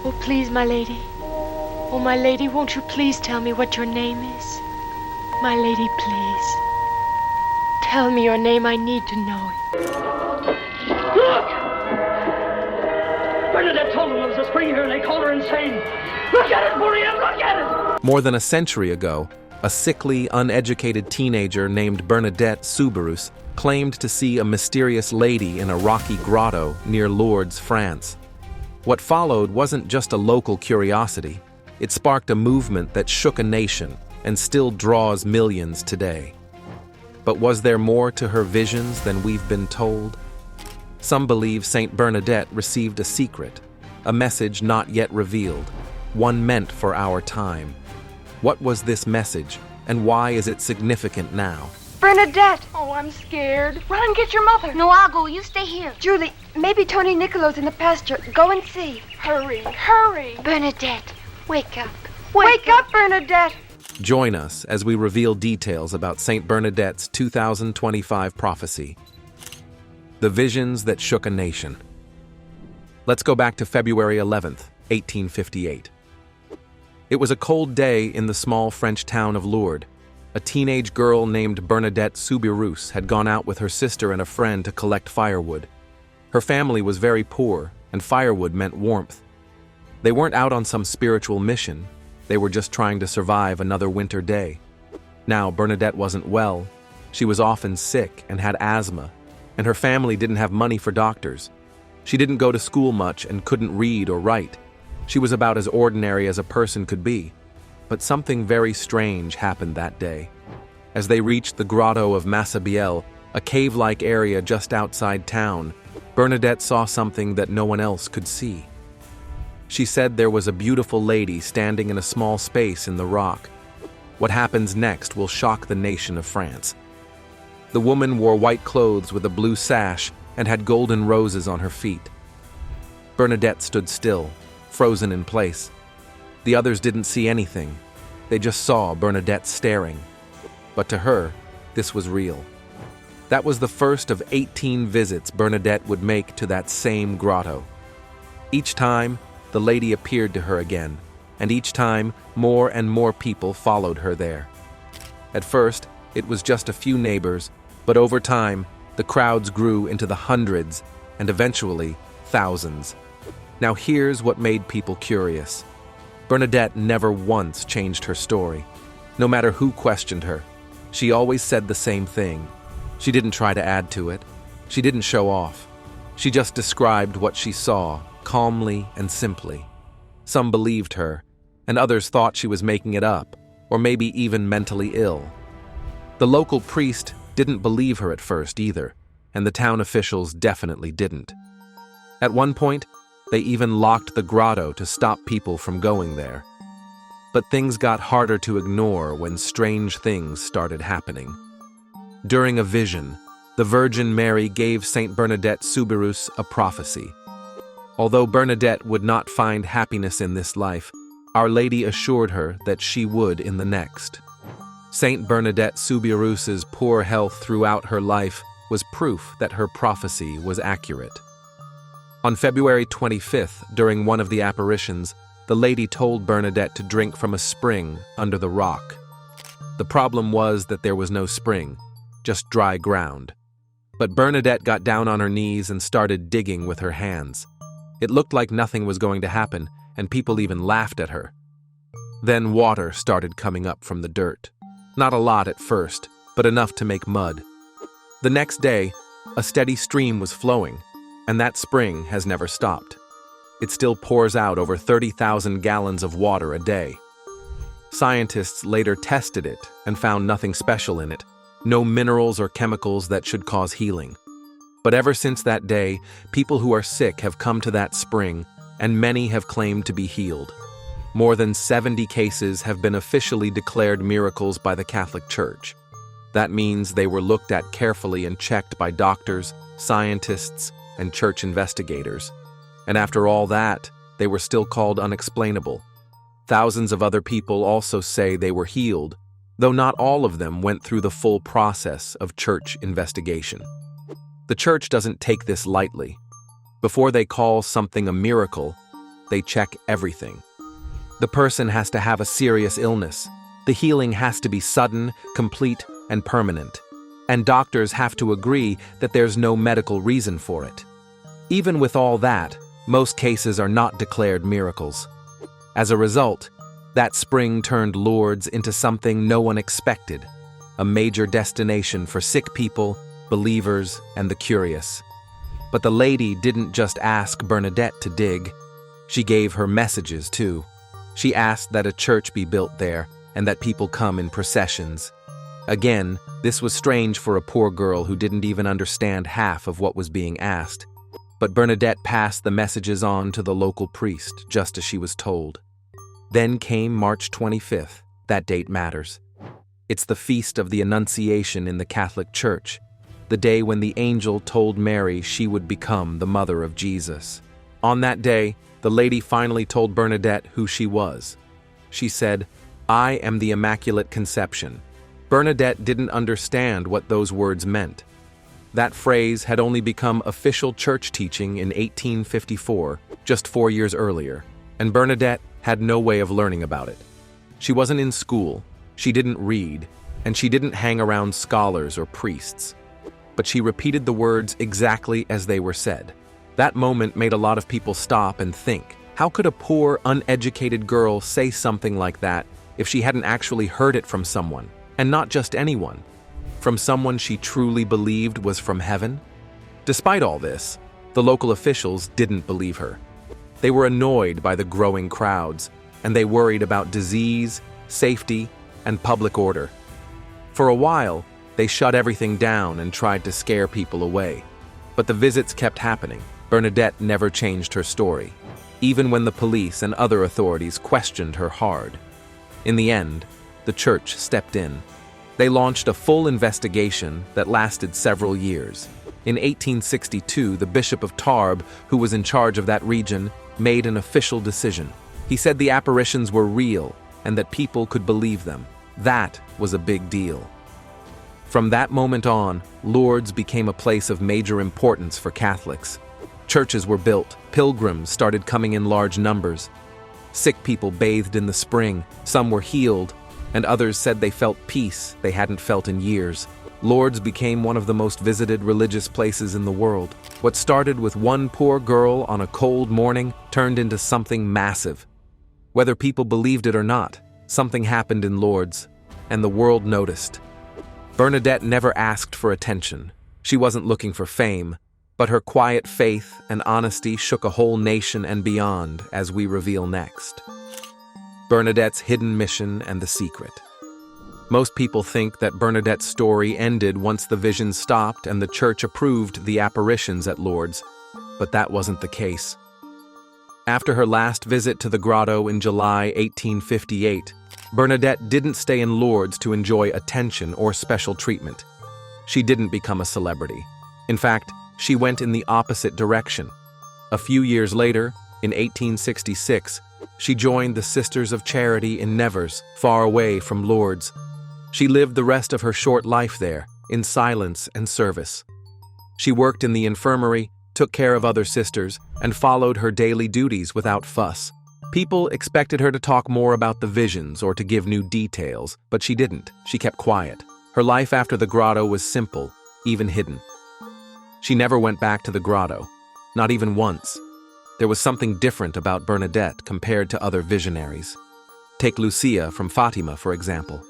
Oh, please, my lady. Oh, my lady, won't you please tell me what your name is? My lady, please. Tell me your name. I need to know it. Look! Bernadette told them there was a spring here and they called her insane. Look at it, Maria! Look at it! More than a century ago, a sickly, uneducated teenager named Bernadette Soubirous claimed to see a mysterious lady in a rocky grotto near Lourdes, France. What followed wasn't just a local curiosity. It sparked a movement that shook a nation and still draws millions today. But was there more to her visions than we've been told? Some believe Saint Bernadette received a secret, a message not yet revealed, one meant for our time. What was this message, and why is it significant now? Bernadette! Oh, I'm scared. Run and get your mother. No, I'll go. You stay here. Julie, maybe Tony Nicolo's in the pasture. Go and see. Hurry, hurry. Bernadette, wake up. Wake up, Bernadette! Join us as we reveal details about Saint Bernadette's 2025 prophecy. The visions that shook a nation. Let's go back to February 11th, 1858. It was a cold day in the small French town of Lourdes. A teenage girl named Bernadette Soubirous had gone out with her sister and a friend to collect firewood. Her family was very poor, and firewood meant warmth. They weren't out on some spiritual mission. They were just trying to survive another winter day. Now, Bernadette wasn't well. She was often sick and had asthma, and her family didn't have money for doctors. She didn't go to school much and couldn't read or write. She was about as ordinary as a person could be. But something very strange happened that day. As they reached the grotto of Massabielle, a cave-like area just outside town, Bernadette saw something that no one else could see. She said there was a beautiful lady standing in a small space in the rock. What happens next will shock the nation of France. The woman wore white clothes with a blue sash and had golden roses on her feet. Bernadette stood still, frozen in place. The others didn't see anything. They just saw Bernadette staring. But to her, this was real. That was the first of 18 visits Bernadette would make to that same grotto. Each time, the lady appeared to her again, and each time, more and more people followed her there. At first, it was just a few neighbors, but over time, the crowds grew into the hundreds, and eventually, thousands. Now here's what made people curious. Bernadette never once changed her story. No matter who questioned her, she always said the same thing. She didn't try to add to it. She didn't show off. She just described what she saw, calmly and simply. Some believed her, and others thought she was making it up, or maybe even mentally ill. The local priest didn't believe her at first either, and the town officials definitely didn't. At one point, they even locked the grotto to stop people from going there. But things got harder to ignore when strange things started happening. During a vision, the Virgin Mary gave Saint Bernadette Soubirous a prophecy. Although Bernadette would not find happiness in this life, Our Lady assured her that she would in the next. Saint Bernadette Soubirous's poor health throughout her life was proof that her prophecy was accurate. On February 25th, during one of the apparitions, the lady told Bernadette to drink from a spring under the rock. The problem was that there was no spring, just dry ground. But Bernadette got down on her knees and started digging with her hands. It looked like nothing was going to happen, and people even laughed at her. Then water started coming up from the dirt. Not a lot at first, but enough to make mud. The next day, a steady stream was flowing, and that spring has never stopped. It still pours out over 30,000 gallons of water a day. Scientists later tested it and found nothing special in it, no minerals or chemicals that should cause healing. But ever since that day, people who are sick have come to that spring, and many have claimed to be healed. More than 70 cases have been officially declared miracles by the Catholic Church. That means they were looked at carefully and checked by doctors, scientists, and church investigators. And after all that, they were still called unexplainable. Thousands of other people also say they were healed, though not all of them went through the full process of church investigation. The church doesn't take this lightly. Before they call something a miracle, they check everything. The person has to have a serious illness. The healing has to be sudden, complete, and permanent. And doctors have to agree that there's no medical reason for it. Even with all that, most cases are not declared miracles. As a result, that spring turned Lourdes into something no one expected, a major destination for sick people, believers, and the curious. But the lady didn't just ask Bernadette to dig. She gave her messages too. She asked that a church be built there and that people come in processions. Again, this was strange for a poor girl who didn't even understand half of what was being asked. But Bernadette passed the messages on to the local priest, just as she was told. Then came March 25th. That date matters. It's the feast of the Annunciation in the Catholic Church, the day when the angel told Mary she would become the mother of Jesus. On that day, the lady finally told Bernadette who she was. She said, "I am the Immaculate Conception." Bernadette didn't understand what those words meant. That phrase had only become official church teaching in 1854, just 4 years earlier, and Bernadette had no way of learning about it. She wasn't in school, she didn't read, and she didn't hang around scholars or priests. But she repeated the words exactly as they were said. That moment made a lot of people stop and think, how could a poor, uneducated girl say something like that if she hadn't actually heard it from someone? And not just anyone, from someone she truly believed was from heaven? Despite all this, the local officials didn't believe her. They were annoyed by the growing crowds, and they worried about disease, safety, and public order. For a while, they shut everything down and tried to scare people away. But the visits kept happening. Bernadette never changed her story, even when the police and other authorities questioned her hard. In the end, the church stepped in. They launched a full investigation that lasted several years. In 1862, the Bishop of Tarbes, who was in charge of that region, made an official decision. He said the apparitions were real and that people could believe them. That was a big deal. From that moment on, Lourdes became a place of major importance for Catholics. Churches were built, pilgrims started coming in large numbers. Sick people bathed in the spring, some were healed, and others said they felt peace they hadn't felt in years. Lourdes became one of the most visited religious places in the world. What started with one poor girl on a cold morning turned into something massive. Whether people believed it or not, something happened in Lourdes, and the world noticed. Bernadette never asked for attention. She wasn't looking for fame, but her quiet faith and honesty shook a whole nation and beyond, as we reveal next. Bernadette's hidden mission and the secret. Most people think that Bernadette's story ended once the visions stopped and the church approved the apparitions at Lourdes, but that wasn't the case. After her last visit to the grotto in July 1858, Bernadette didn't stay in Lourdes to enjoy attention or special treatment. She didn't become a celebrity. In fact, she went in the opposite direction. A few years later, in 1866, she joined the Sisters of Charity in Nevers, far away from Lourdes. She lived the rest of her short life there, in silence and service. She worked in the infirmary, took care of other sisters, and followed her daily duties without fuss. People expected her to talk more about the visions or to give new details, but she didn't. She kept quiet. Her life after the grotto was simple, even hidden. She never went back to the grotto, not even once. There was something different about Bernadette compared to other visionaries. Take Lucia from Fatima, for example.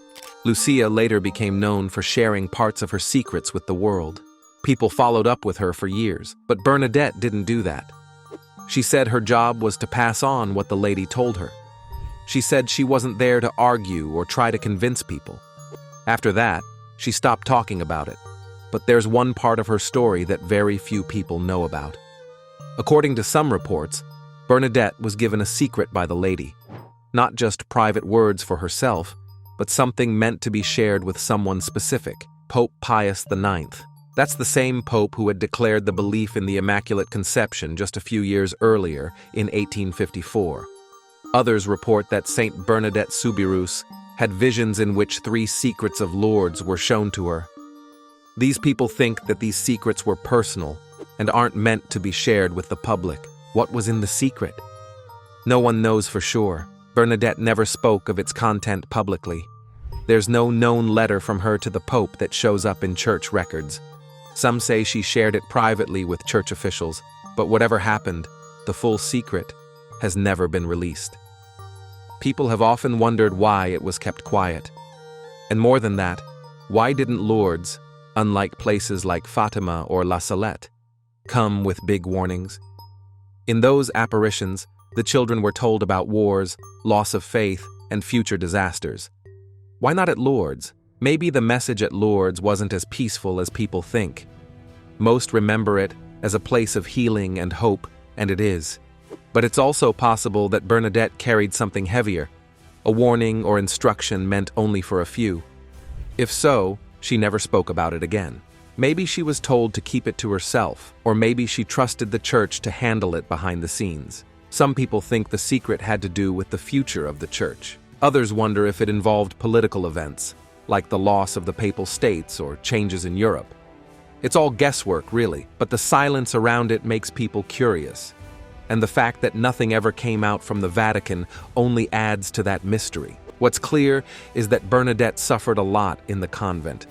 Lucia later became known for sharing parts of her secrets with the world. People followed up with her for years, but Bernadette didn't do that. She said her job was to pass on what the lady told her. She said she wasn't there to argue or try to convince people. After that, she stopped talking about it. But there's one part of her story that very few people know about. According to some reports, Bernadette was given a secret by the lady. Not just private words for herself, but something meant to be shared with someone specific, Pope Pius IX. That's the same pope who had declared the belief in the Immaculate Conception just a few years earlier, in 1854. Others report that Saint Bernadette Soubirous had visions in which 3 secrets of Lourdes were shown to her. These people think that these secrets were personal and aren't meant to be shared with the public. What was in the secret? No one knows for sure. Bernadette never spoke of its content publicly. There's no known letter from her to the Pope that shows up in church records. Some say she shared it privately with church officials, but whatever happened, the full secret has never been released. People have often wondered why it was kept quiet. And more than that, why didn't Lourdes, unlike places like Fatima or La Salette, come with big warnings? In those apparitions, the children were told about wars, loss of faith, and future disasters. Why not at Lourdes? Maybe the message at Lourdes wasn't as peaceful as people think. Most remember it as a place of healing and hope, and it is. But it's also possible that Bernadette carried something heavier, a warning or instruction meant only for a few. If so, she never spoke about it again. Maybe she was told to keep it to herself, or maybe she trusted the church to handle it behind the scenes. Some people think the secret had to do with the future of the church. Others wonder if it involved political events, like the loss of the Papal States or changes in Europe. It's all guesswork, really, but the silence around it makes people curious. And the fact that nothing ever came out from the Vatican only adds to that mystery. What's clear is that Bernadette suffered a lot in the convent.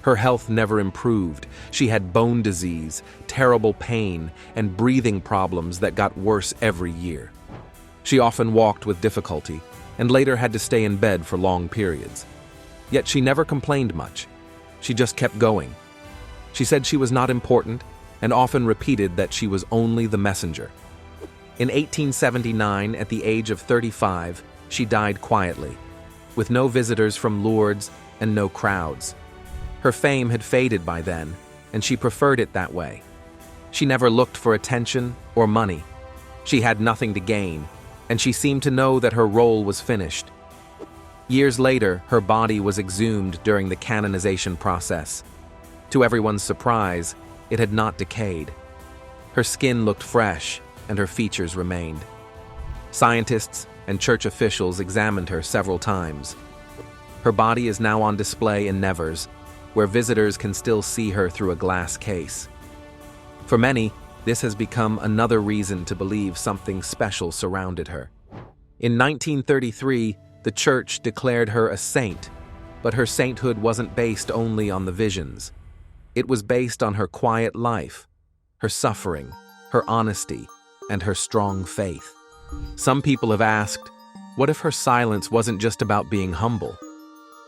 Her health never improved. She had bone disease, terrible pain, and breathing problems that got worse every year. She often walked with difficulty, and later had to stay in bed for long periods. Yet she never complained much. She just kept going. She said she was not important, and often repeated that she was only the messenger. In 1879, at the age of 35, she died quietly, with no visitors from Lourdes and no crowds. Her fame had faded by then, and she preferred it that way. She never looked for attention or money. She had nothing to gain, and she seemed to know that her role was finished. Years later, her body was exhumed during the canonization process. To everyone's surprise, it had not decayed. Her skin looked fresh, and her features remained. Scientists and church officials examined her several times. Her body is now on display in Nevers, where visitors can still see her through a glass case. For many, this has become another reason to believe something special surrounded her. In 1933, the church declared her a saint, but her sainthood wasn't based only on the visions. It was based on her quiet life, her suffering, her honesty, and her strong faith. Some people have asked, what if her silence wasn't just about being humble?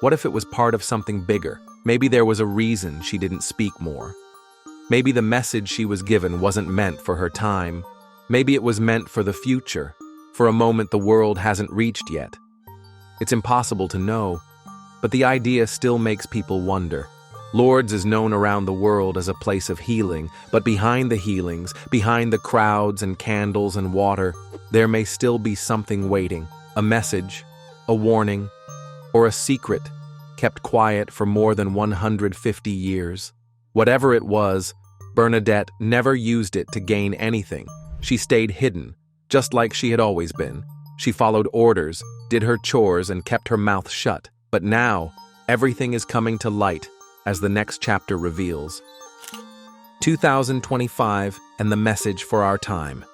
What if it was part of something bigger? Maybe there was a reason she didn't speak more. Maybe the message she was given wasn't meant for her time. Maybe it was meant for the future, for a moment the world hasn't reached yet. It's impossible to know, but the idea still makes people wonder. Lourdes is known around the world as a place of healing, but behind the healings, behind the crowds and candles and water, there may still be something waiting, a message, a warning, or a secret kept quiet for more than 150 years. Whatever it was, Bernadette never used it to gain anything. She stayed hidden, just like she had always been. She followed orders, did her chores, and kept her mouth shut. But now, everything is coming to light, as the next chapter reveals. 2025 and the message for our time.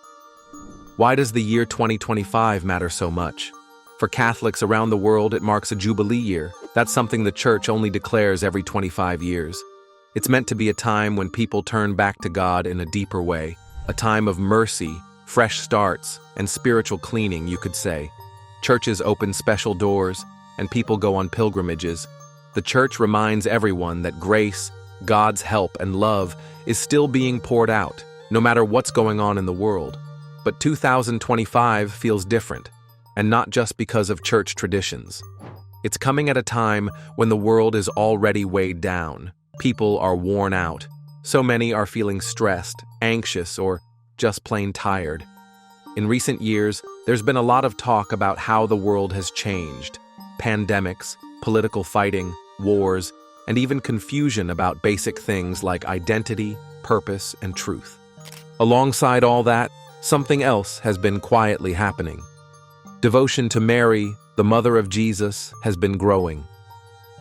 Why does the year 2025 matter so much? For Catholics around the world, it marks a Jubilee year. That's something the Church only declares every 25 years. It's meant to be a time when people turn back to God in a deeper way, a time of mercy, fresh starts, and spiritual cleaning, you could say. Churches open special doors, and people go on pilgrimages. The Church reminds everyone that grace, God's help, and love is still being poured out, no matter what's going on in the world. But 2025 feels different, and not just because of church traditions. It's coming at a time when the world is already weighed down. People are worn out. So many are feeling stressed, anxious, or just plain tired. In recent years, there's been a lot of talk about how the world has changed. Pandemics, political fighting, wars, and even confusion about basic things like identity, purpose, and truth. Alongside all that, something else has been quietly happening. Devotion to Mary, the Mother of Jesus, has been growing.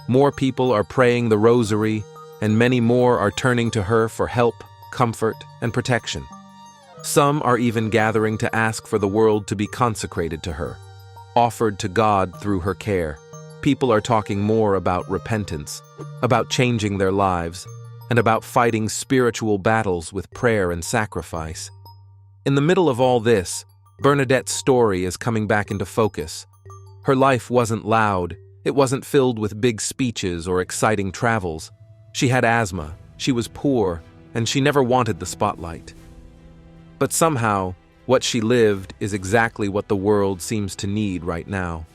More people are praying the Rosary, and many more are turning to her for help, comfort, and protection. Some are even gathering to ask for the world to be consecrated to her, offered to God through her care. People are talking more about repentance, about changing their lives, and about fighting spiritual battles with prayer and sacrifice. In the middle of all this, Bernadette's story is coming back into focus. Her life wasn't loud, it wasn't filled with big speeches or exciting travels. She had asthma, she was poor, and she never wanted the spotlight. But somehow, what she lived is exactly what the world seems to need right now.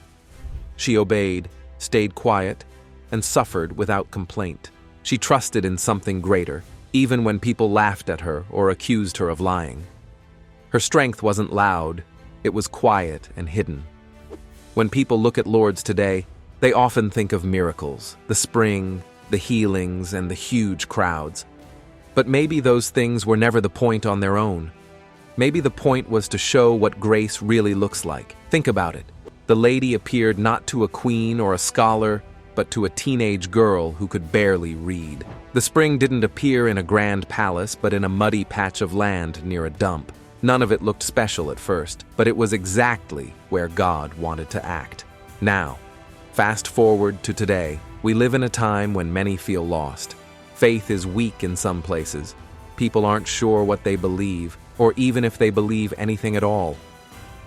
She obeyed, stayed quiet, and suffered without complaint. She trusted in something greater, even when people laughed at her or accused her of lying. Her strength wasn't loud, it was quiet and hidden. When people look at Lourdes today, they often think of miracles, the spring, the healings, and the huge crowds. But maybe those things were never the point on their own. Maybe the point was to show what grace really looks like. Think about it. The lady appeared not to a queen or a scholar, but to a teenage girl who could barely read. The spring didn't appear in a grand palace, but in a muddy patch of land near a dump. None of it looked special at first, but it was exactly where God wanted to act. Now, fast forward to today, we live in a time when many feel lost. Faith is weak in some places. People aren't sure what they believe, or even if they believe anything at all.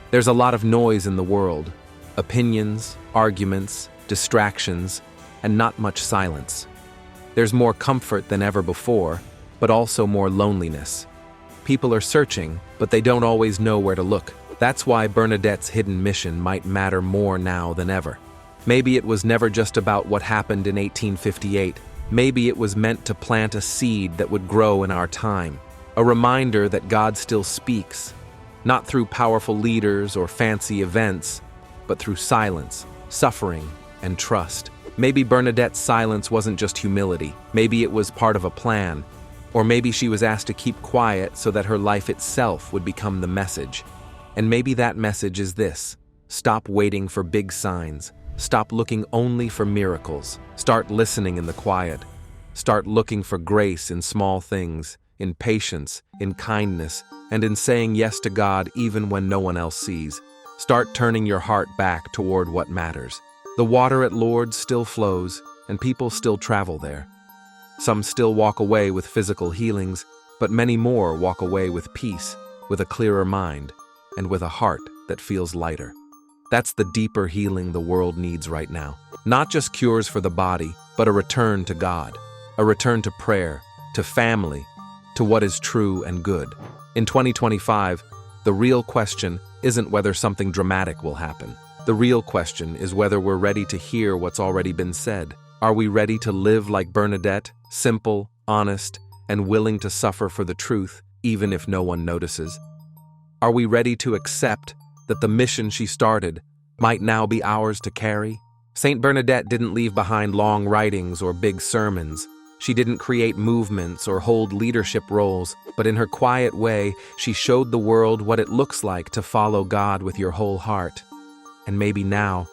There's a lot of noise in the world, opinions, arguments, distractions, and not much silence. There's more comfort than ever before, but also more loneliness. People are searching, but they don't always know where to look. That's why Bernadette's hidden mission might matter more now than ever. Maybe it was never just about what happened in 1858. Maybe it was meant to plant a seed that would grow in our time. A reminder that God still speaks, not through powerful leaders or fancy events, but through silence, suffering, and trust. Maybe Bernadette's silence wasn't just humility. Maybe it was part of a plan. Or maybe she was asked to keep quiet so that her life itself would become the message. And maybe that message is this: stop waiting for big signs. Stop looking only for miracles. Start listening in the quiet. Start looking for grace in small things, in patience, in kindness, and in saying yes to God even when no one else sees. Start turning your heart back toward what matters. The water at Lourdes still flows, and people still travel there. Some still walk away with physical healings, but many more walk away with peace, with a clearer mind, and with a heart that feels lighter. That's the deeper healing the world needs right now. Not just cures for the body, but a return to God, a return to prayer, to family, to what is true and good. In 2025, the real question isn't whether something dramatic will happen. The real question is whether we're ready to hear what's already been said. Are we ready to live like Bernadette, simple, honest, and willing to suffer for the truth, even if no one notices? Are we ready to accept that the mission she started might now be ours to carry? Saint Bernadette didn't leave behind long writings or big sermons. She didn't create movements or hold leadership roles, but in her quiet way, she showed the world what it looks like to follow God with your whole heart. And maybe now,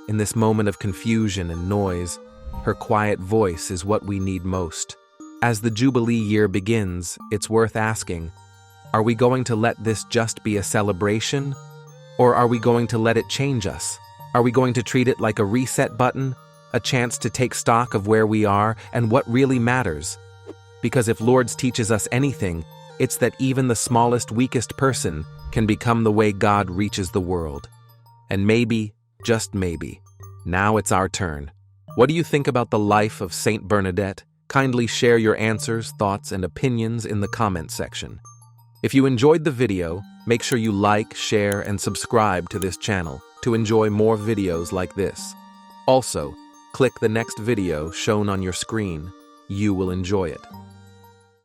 in this moment of confusion and noise, her quiet voice is what we need most. As the Jubilee year begins, it's worth asking, are we going to let this just be a celebration? Or are we going to let it change us? Are we going to treat it like a reset button, a chance to take stock of where we are and what really matters? Because if Lourdes teaches us anything, it's that even the smallest, weakest person can become the way God reaches the world. And maybe, just maybe, now it's our turn. What do you think about the life of Saint Bernadette? Kindly share your answers, thoughts, and opinions in the comment section. If you enjoyed the video, make sure you like, share, and subscribe to this channel to enjoy more videos like this. Also, click the next video shown on your screen. You will enjoy it.